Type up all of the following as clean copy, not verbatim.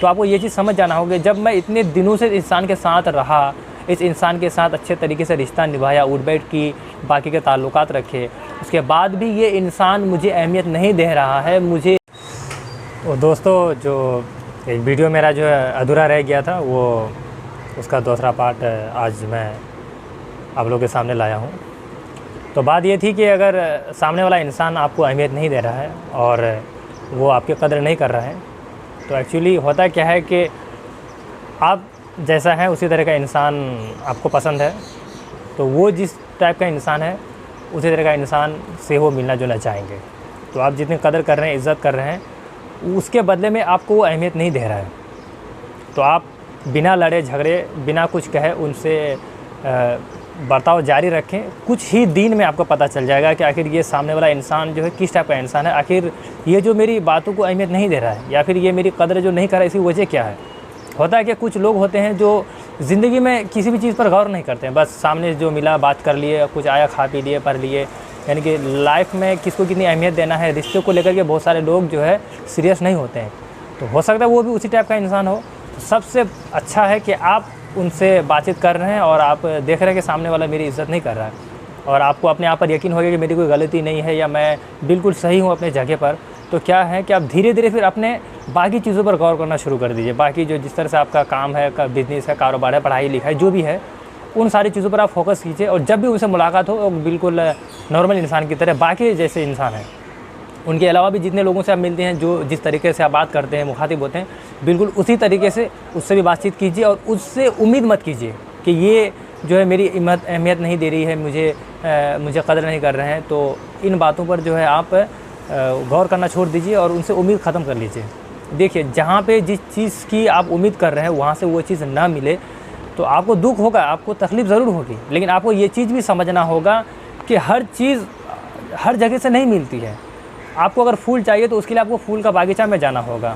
तो आपको ये चीज़ समझ जाना होगा, जब मैं इतने दिनों से इंसान के साथ रहा, इस इंसान के साथ अच्छे तरीके से रिश्ता निभाया, उठ बैठ की बाकी के ताल्लुकात रखे, उसके बाद भी ये इंसान मुझे अहमियत नहीं दे रहा है। मुझे दोस्तों जो एक वीडियो मेरा जो है अधूरा रह गया था, वो उसका दूसरा पार्ट आज मैं आप लोगों के सामने लाया हूँ। तो बात ये थी कि अगर सामने वाला इंसान आपको अहमियत नहीं दे रहा है और वो आपकी कदर नहीं कर रहा है, तो एक्चुअली होता क्या है कि आप जैसा है उसी तरह का इंसान आपको पसंद है, तो वो जिस टाइप का इंसान है उसी तरह का इंसान से वो मिलना जुलना चाहेंगे। तो आप जितनी कदर कर रहे हैं, इज़्ज़त कर रहे हैं, उसके बदले में आपको वो अहमियत नहीं दे रहा है, तो आप बिना लड़े झगड़े, बिना कुछ कहे उनसे बर्ताव जारी रखें। कुछ ही दिन में आपको पता चल जाएगा कि आखिर ये सामने वाला इंसान जो है किस टाइप का इंसान है, आखिर ये जो मेरी बातों को अहमियत नहीं दे रहा है या फिर ये मेरी कदर जो नहीं कर रहा है, इसकी वजह क्या है। होता है कि कुछ लोग होते हैं जो ज़िंदगी में किसी भी चीज़ पर गौर नहीं करते हैं, बस सामने जो मिला बात कर लिए, कुछ आया खा पी लिए, पढ़ लिए, यानी कि लाइफ में किसको कितनी अहमियत देना है, रिश्ते को लेकर के बहुत सारे लोग जो है सीरियस नहीं होते हैं। तो हो सकता है वो भी उसी टाइप का इंसान हो। तो सबसे अच्छा है कि आप उनसे बातचीत कर रहे हैं और आप देख रहे हैं कि सामने वाला मेरी इज़्ज़त नहीं कर रहा है और आपको अपने आप पर यकीन हो गया कि मेरी कोई गलती नहीं है या मैं बिल्कुल सही हूँ अपने जगह पर, तो क्या है कि आप धीरे धीरे फिर अपने बाकी चीज़ों पर गौर करना शुरू कर दीजिए। बाकी जो जिस तरह से आपका काम है, बिज़नेस है, कारोबार है, पढ़ाई लिखाई जो भी है, उन सारी चीज़ों पर आप फोकस कीजिए और जब भी उनसे मुलाकात हो बिल्कुल नॉर्मल इंसान की तरह, बाकी जैसे इंसान हैं उनके अलावा भी जितने लोगों से आप मिलते हैं, जो जिस तरीके से आप बात करते हैं, मुखातिब होते हैं, बिल्कुल उसी तरीके से उससे भी बातचीत कीजिए और उससे उम्मीद मत कीजिए कि ये जो है मेरी अहमियत नहीं दे रही है, मुझे कदर नहीं कर रहे हैं। तो इन बातों पर जो है आप गौर करना छोड़ दीजिए और उनसे उम्मीद ख़त्म कर लीजिए। देखिए, जहाँ पे जिस चीज़ की आप उम्मीद कर रहे हैं वहाँ से वो चीज़ ना मिले तो आपको दुख होगा, आपको तकलीफ़ ज़रूर होगी, लेकिन आपको ये चीज़ भी समझना होगा कि हर चीज़ हर जगह से नहीं मिलती है। आपको अगर फूल चाहिए तो उसके लिए आपको फूल का बागीचा में जाना होगा,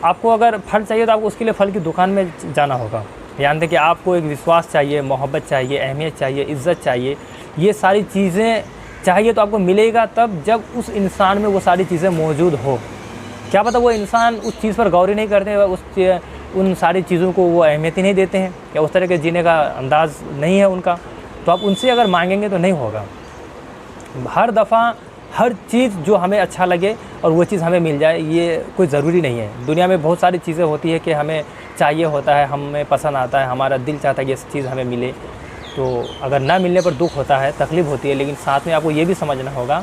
आपको अगर फल चाहिए तो आपको उसके लिए फल की दुकान में जाना होगा। जानते कि आपको एक विश्वास चाहिए, मोहब्बत चाहिए, अहमियत चाहिए, इज़्ज़त चाहिए, ये सारी चीज़ें चाहिए तो आपको मिलेगा तब जब उस इंसान में वो सारी चीज़ें मौजूद हो। क्या पता वो इंसान उस चीज़ पर गौर ही नहीं करते हैं, उन सारी चीज़ों को वो अहमियत ही नहीं देते हैं या उस तरह के जीने का अंदाज़ नहीं है उनका, तो आप उनसे अगर मांगेंगे तो नहीं होगा। हर दफ़ा हर चीज़ जो हमें अच्छा लगे और वो चीज़ हमें मिल जाए, ये कोई ज़रूरी नहीं है। दुनिया में बहुत सारी चीज़ें होती है कि हमें चाहिए होता है, हमें पसंद आता है, हमारा दिल चाहता है कि ये चीज़ हमें मिले, तो अगर ना मिलने पर दुख होता है, तकलीफ़ होती है, लेकिन साथ में आपको ये भी समझना होगा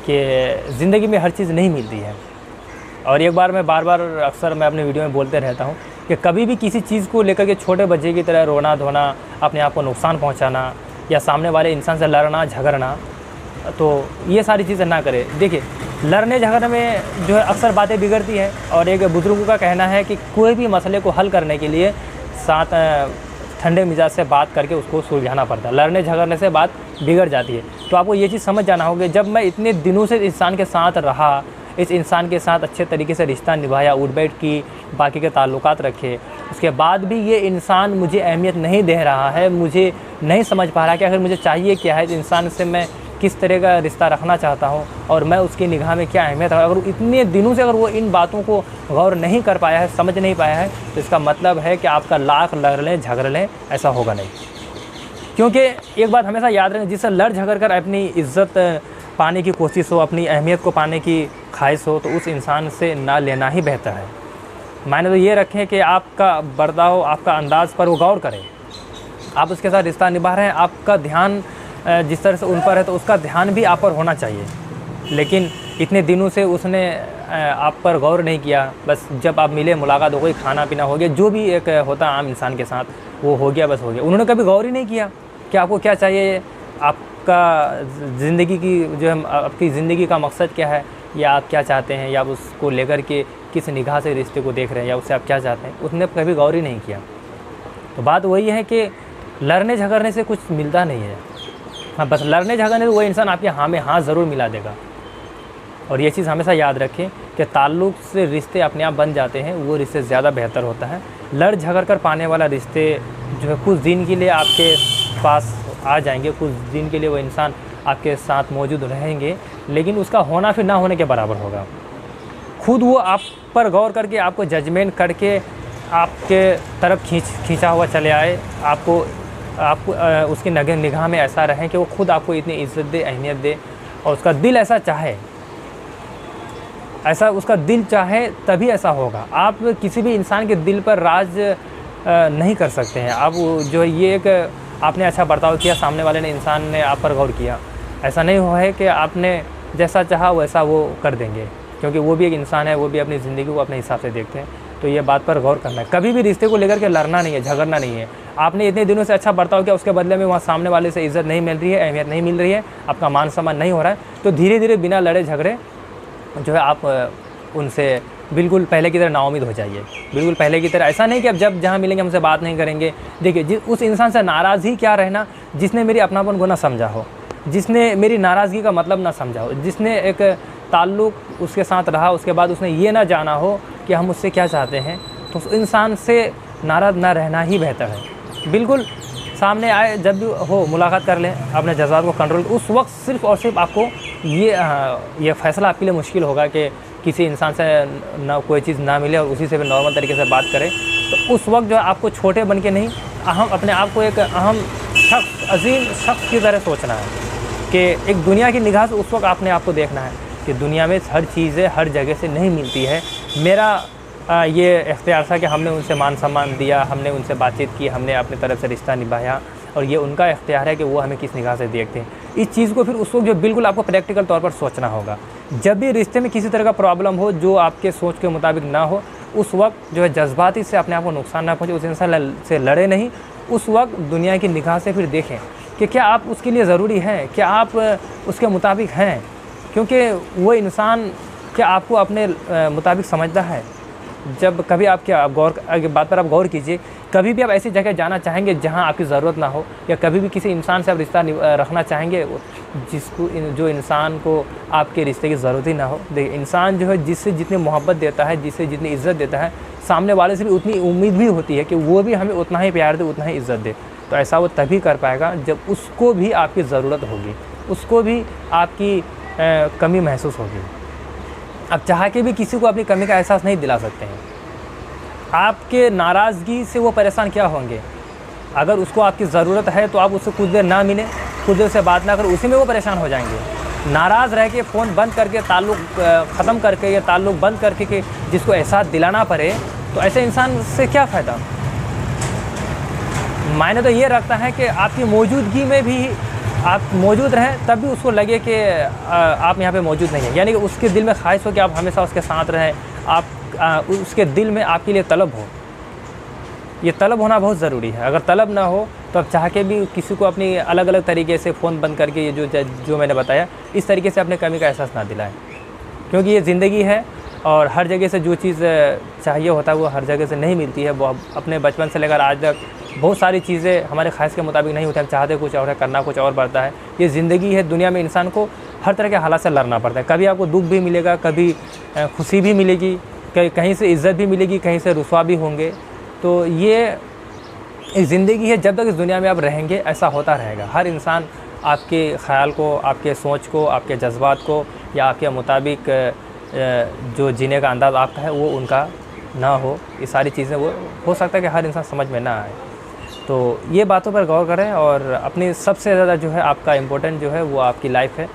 कि ज़िंदगी में हर चीज़ नहीं मिलती है। और एक बार मैं बार अक्सर मैं अपने वीडियो में बोलते रहता हूँ कि कभी भी किसी चीज़ को लेकर के छोटे बच्चे की तरह रोना धोना, अपने आप को नुकसान पहुँचाना या सामने वाले इंसान से लड़ना झगड़ना, तो ये सारी चीज़ें ना करें। देखिए, लड़ने झगड़ने में जो है अक्सर बातें बिगड़ती हैं और एक बुज़ुर्गों का कहना है कि कोई भी मसले को हल करने के लिए साथ ठंडे मिजाज से बात करके उसको सुलझाना पड़ता है। लड़ने झगड़ने से बात बिगड़ जाती है। तो आपको ये चीज़ समझ जाना होगा, जब मैं इतने दिनों से इंसान के साथ रहा, इस इंसान के साथ अच्छे तरीके से रिश्ता निभाया, उठ बैठ की बाकी के ताल्लुकात रखे, उसके बाद भी ये इंसान मुझे अहमियत नहीं दे रहा है, मुझे नहीं समझ पा रहा कि आखिर मुझे चाहिए क्या है, इस इंसान से मैं किस तरह का रिश्ता रखना चाहता हूँ और मैं उसकी निगाह में क्या अहमियत है। अगर इतने दिनों से अगर वो इन बातों को गौर नहीं कर पाया है, समझ नहीं पाया है, तो इसका मतलब है कि आपका लाख लड़ लें झगड़ लें, ऐसा होगा नहीं। क्योंकि एक बात हमेशा याद रखें, जिससे लड़ झगड़ कर अपनी इज़्ज़त पाने की कोशिश हो, अपनी अहमियत को पाने की ख्वाहिश हो, तो उस इंसान से ना लेना ही बेहतर है। मायने तो ये रखें कि आपका बर्ताव, आपका अंदाज़ पर वो गौर करें। आप उसके साथ रिश्ता निभा रहे हैं, आपका ध्यान जिस तरह से उन पर है तो उसका ध्यान भी आप पर होना चाहिए, लेकिन इतने दिनों से उसने आप पर गौर नहीं किया। बस जब आप मिले, मुलाकात हो गई, खाना पीना हो गया, जो भी एक होता आम इंसान के साथ, वो हो गया, बस हो गया। उन्होंने कभी गौर ही नहीं किया कि आपको क्या चाहिए, आपका ज़िंदगी की जो है, आपकी ज़िंदगी का मकसद क्या है, या आप क्या चाहते हैं, या आप उसको लेकर के किस निगाह से रिश्ते को देख रहे हैं, या उससे आप क्या चाहते हैं, उसने कभी गौर ही नहीं किया। तो बात वही है कि लड़ने झगड़ने से कुछ मिलता नहीं है। हाँ, बस लड़ने झगड़ने से वो इंसान आपके हाँ में हाँ ज़रूर मिला देगा। और ये चीज़ हमेशा याद रखें कि ताल्लुक़ से रिश्ते अपने आप बन जाते हैं, वो रिश्ते ज़्यादा बेहतर होता है। लड़ झगड़ कर पाने वाला रिश्ते जो है कुछ दिन के लिए आपके पास आ जाएंगे, कुछ दिन के लिए वो इंसान आपके साथ मौजूद रहेंगे, लेकिन उसका होना फिर ना होने के बराबर होगा। खुद वो आप पर गौर करके आपको जजमेंट करके आपके तरफ खींचा हुआ चले आए, आपको उसकी निगाह में ऐसा रहे कि वो खुद आपको इतनी इज़्ज़त दे, अहमियत दे, और उसका दिल ऐसा चाहे, ऐसा उसका दिल चाहे तभी ऐसा होगा। आप किसी भी इंसान के दिल पर राज नहीं कर सकते हैं। आप जो ये एक आपने अच्छा बर्ताव किया, सामने वाले ने इंसान ने आप पर गौर किया, ऐसा नहीं हुआ है कि आपने जैसा चाहा वैसा वो कर देंगे, क्योंकि वो भी एक इंसान है, वो भी अपनी ज़िंदगी को अपने हिसाब से देखते हैं। तो ये बात पर गौर करना है। कभी भी रिश्ते को लेकर के लड़ना नहीं है, झगड़ना नहीं है। आपने इतने दिनों से अच्छा बर्ताव किया, उसके बदले में वहाँ सामने वाले से इज़्ज़त नहीं मिल रही है, अहमियत नहीं मिल रही है, आपका मान सम्मान नहीं हो रहा है, तो धीरे धीरे बिना लड़े झगड़े जो है आप उनसे बिल्कुल पहले की तरह नाउम्मीद हो जाइए। बिल्कुल पहले की तरह, ऐसा नहीं कि अब जब जहाँ मिलेंगे हमसे बात नहीं करेंगे। देखिए, उस इंसान से नाराज़ ही क्या रहना जिसने मेरी अपनापन को ना समझा हो, जिसने मेरी नाराज़गी का मतलब ना समझा हो, जिसने एक ताल्लुक़ उसके साथ रहा, उसके बाद उसने ये ना जाना हो कि हम उससे क्या चाहते हैं, तो उस इंसान से नाराज़ ना रहना ही बेहतर है। बिल्कुल सामने आए, जब भी हो मुलाकात कर लें, अपने जज्बात को कंट्रोल। उस वक्त सिर्फ़ और सिर्फ आपको ये फ़ैसला आपके लिए मुश्किल होगा कि किसी इंसान से ना कोई चीज़ ना मिले और उसी से भी नॉर्मल तरीके से बात करें, तो उस वक्त जो है आपको छोटे बन के नहीं, अपने आप को एक अहम शख्स, अजीम शख्स की तरह सोचना है कि एक दुनिया की निगाह से उस वक्त आपने आपको देखना है कि दुनिया में हर चीज़ें हर जगह से नहीं मिलती है। मेरा ये इख्तियार था कि हमने उनसे मान सम्मान दिया, हमने उनसे बातचीत की, हमने अपनी तरफ से रिश्ता निभाया, और ये उनका इख्तियार है कि वो हमें किस निगाह से देखते हैं। इस चीज़ को फिर उस वक्त जो बिल्कुल आपको प्रैक्टिकल तौर पर सोचना होगा। जब भी रिश्ते में किसी तरह का प्रॉब्लम हो जो आपके सोच के मुताबिक ना हो, उस वक्त जो है जज्बाती से अपने आप को नुकसान ना पहुँचे, उस इंसान से लड़े नहीं। उस वक्त दुनिया की निगाह से फिर देखें कि क्या आप उसके लिए ज़रूरी हैं, क्या आप उसके मुताबिक हैं, क्योंकि वो इंसान क्या आपको अपने मुताबिक समझता है। जब कभी बात पर आप गौर कीजिए, कभी भी आप ऐसी जगह जाना चाहेंगे जहां आपकी ज़रूरत ना हो, या कभी भी किसी इंसान से आप रिश्ता रखना चाहेंगे जो इंसान को आपके रिश्ते की ज़रूरत ही ना हो। देखिए, इंसान जो है जिससे जितनी मोहब्बत देता है, जिससे जितनी इज़्ज़त देता है, सामने वाले से भी उतनी उम्मीद भी होती है कि वो भी हमें उतना ही प्यार दे, उतना ही इज़्ज़त दे। तो ऐसा वो तभी कर पाएगा जब उसको भी आपकी ज़रूरत होगी, उसको भी आपकी कमी महसूस होगी। अब चाह के भी किसी को अपनी कमी का एहसास नहीं दिला सकते हैं। आपके नाराज़गी से वो परेशान क्या होंगे? अगर उसको आपकी ज़रूरत है तो आप उससे कुछ देर ना मिलें, कुछ देर से बात ना करें, उसी में वो परेशान हो जाएंगे। नाराज़ रह के फ़ोन बंद करके, ताल्लुक़ ख़त्म करके या ताल्लुक़ बंद करके कि जिसको एहसास दिलाना पड़े, तो ऐसे इंसान से क्या फ़ायदा? मायने तो ये रखता है कि आपकी मौजूदगी में भी आप मौजूद रहें, तब भी उसको लगे कि आप यहाँ पे मौजूद नहीं हैं, यानी कि उसके दिल में ख्वाहिश हो कि आप हमेशा उसके साथ रहें, उसके दिल में आपके लिए तलब हो। ये तलब होना बहुत ज़रूरी है। अगर तलब ना हो तो आप चाह के भी किसी को अपनी अलग अलग तरीके से फ़ोन बंद करके, ये जो मैंने बताया, इस तरीके से अपने कमी का एहसास ना दिलाएं, क्योंकि ये ज़िंदगी है और हर जगह से जो चीज़ चाहिए होता है वो हर जगह से नहीं मिलती है। वो अपने बचपन से लेकर आज तक बहुत सारी चीज़ें हमारे ख्वाहिश के मुताबिक नहीं होती, हम चाहते कुछ और है, करना कुछ और पड़ता है। ये ज़िंदगी है, दुनिया में इंसान को हर तरह के हालात से लड़ना पड़ता है। कभी आपको दुख भी मिलेगा, कभी खुशी भी मिलेगी, कहीं से इज़्ज़त भी मिलेगी, कहीं से रुसवा भी होंगे। तो ये एक ज़िंदगी है, जब तक इस दुनिया में आप रहेंगे ऐसा होता रहेगा। हर इंसान आपके ख़्याल को, आपके सोच को, आपके जज्बात को या आपके मुताबिक जो जीने का अंदाज़ आपका है वो उनका ना हो। ये सारी चीज़ें वो हो सकता है कि हर इंसान समझ में ना आए। तो ये बातों पर गौर करें और अपनी सबसे ज़्यादा जो है आपका इम्पोर्टेंट जो है वो आपकी लाइफ है।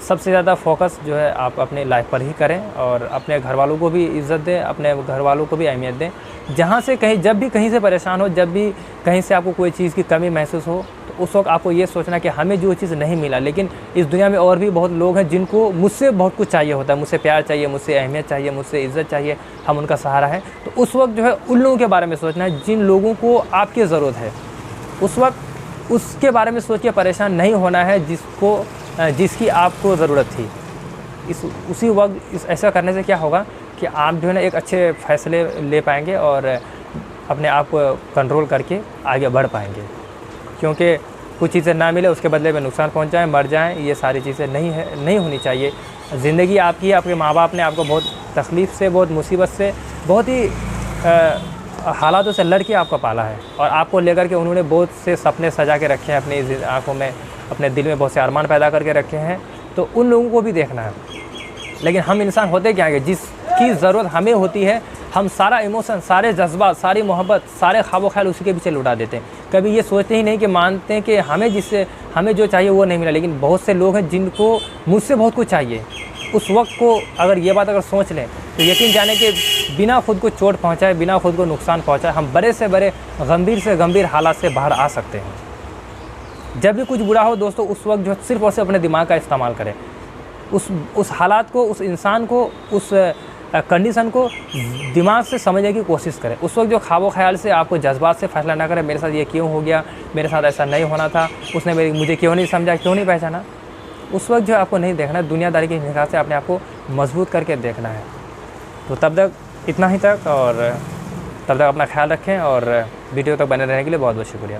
सबसे ज़्यादा फोकस जो है आप अपने लाइफ पर ही करें और अपने घर वालों को भी इज़्ज़त दें, अपने घर वालों को भी अहमियत दें। जहाँ से कहीं, जब भी कहीं से परेशान हो, जब भी कहीं से आपको कोई चीज़ की कमी महसूस हो, तो उस वक्त आपको ये सोचना कि हमें जो चीज़ नहीं मिला, लेकिन इस दुनिया में और भी बहुत लोग हैं जिनको मुझसे बहुत कुछ चाहिए होता है, मुझसे प्यार चाहिए, मुझसे अहमियत चाहिए, मुझसे इज़्ज़त चाहिए, हम उनका सहारा है। तो उस वक्त जो है उन लोगों के बारे में सोचना है जिन लोगों को आपकी ज़रूरत है। उस वक्त उसके बारे में सोच के परेशान नहीं होना है जिसकी आपको ज़रूरत थी। उसी वक्त ऐसा करने से क्या होगा कि आप जो है ना एक अच्छे फ़ैसले ले पाएंगे और अपने आप को कंट्रोल करके आगे बढ़ पाएंगे। क्योंकि कुछ चीज़ें ना मिले उसके बदले में नुकसान पहुंच जाए, मर जाएं, ये सारी चीज़ें नहीं होनी चाहिए। ज़िंदगी आपकी है, आपके माँ बाप ने आपको बहुत तकलीफ़ से, बहुत मुसीबत से, बहुत ही हालातों से लड़ के आपको पाला है और आपको लेकर के उन्होंने बहुत से सपने सजा के रखे हैं, अपनी आँखों में, अपने दिल में बहुत से अरमान पैदा करके रखे हैं। तो उन लोगों को भी देखना है। लेकिन हम इंसान होते क्या है, जिसकी ज़रूरत हमें होती है हम सारा इमोशन, सारे जज्बात, सारी मोहब्बत, सारे ख्वाब ख्याल उसी के पीछे लुटा देते हैं। कभी ये सोचते ही नहीं कि मानते हैं कि हमें जो चाहिए वो नहीं मिला। लेकिन बहुत से लोग हैं जिनको मुझसे बहुत कुछ चाहिए। उस वक्त को अगर ये बात अगर सोच लें तो यकीन जाने कि बिना खुद को चोट पहुँचाए, बिना खुद को नुकसान पहुँचाए, हम बड़े से बड़े गंभीर से गंभीर हालात से बाहर आ सकते हैं। जब भी कुछ बुरा हो दोस्तों, उस वक्त जो सिर्फ और सिर्फ अपने दिमाग का इस्तेमाल करें। उस हालात को, उस इंसान को, उस कंडीशन को दिमाग से समझने की कोशिश करें। उस वक्त जो ख्वाब ख्याल से, आपको जज्बात से फ़ैसला ना करें, मेरे साथ ये क्यों हो गया, मेरे साथ ऐसा नहीं होना था, उसने मुझे क्यों नहीं समझा, क्यों नहीं पहचाना। उस वक्त जो आपको नहीं देखना है, दुनियादारी की निगाह से अपने आप को मजबूत करके देखना है। तो तब तक इतना ही तक, और तब तक अपना ख्याल रखें, और वीडियो तक बने रहने के लिए बहुत बहुत शुक्रिया।